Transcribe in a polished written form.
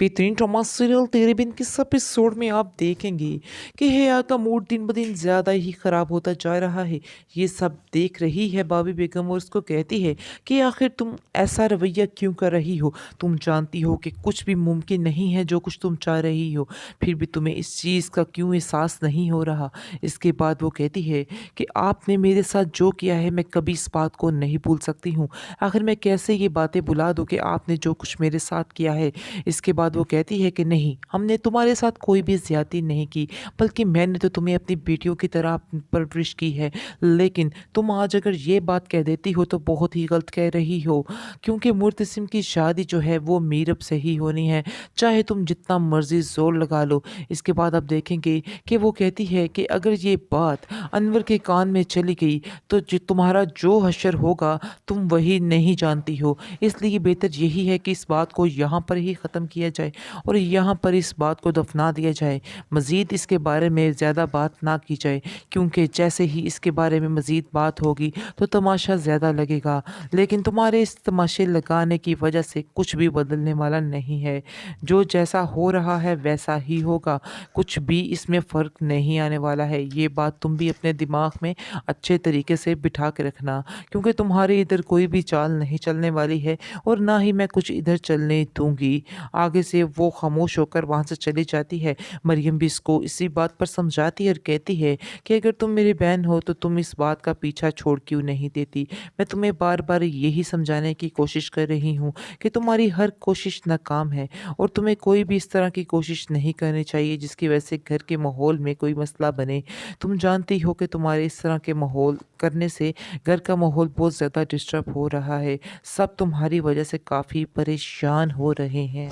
बेहतरीन drama serial तेरे बिन किस एपिसोड में आप देखेंगे कि हया का मूड दिन ब दिन ज़्यादा ही ख़राब होता जा रहा है। ये सब देख रही है बाबी बेगम और उसको कहती है कि आखिर तुम ऐसा रवैया क्यों कर रही हो। तुम जानती हो कि कुछ भी मुमकिन नहीं है जो कुछ तुम चाह रही हो, फिर भी तुम्हें इस चीज़ का क्यों एहसास नहीं हो रहा। इसके बाद वो कहती है कि आपने मेरे साथ जो किया है मैं कभी इस बात को नहीं भूल सकती हूँ। आखिर मैं कैसे ये बातें भुला दूँ कि आपने जो कुछ मेरे साथ किया है। इसके बाद वो कहती है कि नहीं, हमने तुम्हारे साथ कोई भी ज़्यादती नहीं की, बल्कि मैंने तो तुम्हें अपनी बेटियों की तरह परवरिश की है। लेकिन तुम आज अगर ये बात कह देती हो तो बहुत ही गलत कह रही हो, क्योंकि मुर्तसिम की शादी जो है वो मीरब से ही होनी है, चाहे तुम जितना मर्ज़ी ज़ोर लगा लो। इसके बाद आप देखेंगे कि वो कहती है कि अगर ये बात अनवर के कान में चली गई तो तुम्हारा जो हश्र होगा तुम वही नहीं जानती हो। इसलिए बेहतर यही है कि इस बात को यहाँ पर ही ख़त्म किया जाए और यहाँ पर इस बात को दफना दिया जाए। मज़ीद इसके बारे में ज़्यादा बात ना की जाए, क्योंकि जैसे ही इसके बारे में मज़ीद बात होगी तो तमाशा ज़्यादा लगेगा। लेकिन तुम्हारे इस तमाशे लगाने की वजह से कुछ भी बदलने वाला नहीं है। जो जैसा हो रहा है वैसा ही होगा, कुछ भी इसमें फ़र्क नहीं आने वाला है। ये बात तुम भी अपने दिमाग में अच्छे तरीके से बिठा के रखना, क्योंकि तुम्हारी इधर कोई भी चाल नहीं चलने वाली है और ना ही मैं कुछ इधर चलने दूँगी। आगे से वो खामोश होकर वहाँ से चली जाती है। मरियम भी इसको इसी बात पर समझाती है और कहती है कि अगर तुम मेरी बहन हो तो तुम इस बात का पीछा छोड़ क्यों नहीं देती। मैं तुम्हें बार-बार यही समझाने की कोशिश कर रही हूँ कि तुम्हारी हर कोशिश नाकाम है और तुम्हें कोई भी इस तरह की कोशिश नहीं करनी चाहिए जिसकी वजह से घर के माहौल में कोई मसला बने। तुम जानती हो कि तुम्हारे इस तरह के माहौल करने से घर का माहौल बहुत ज़्यादा डिस्टर्ब हो रहा है। सब तुम्हारी वजह से काफ़ी परेशान हो रहे हैं।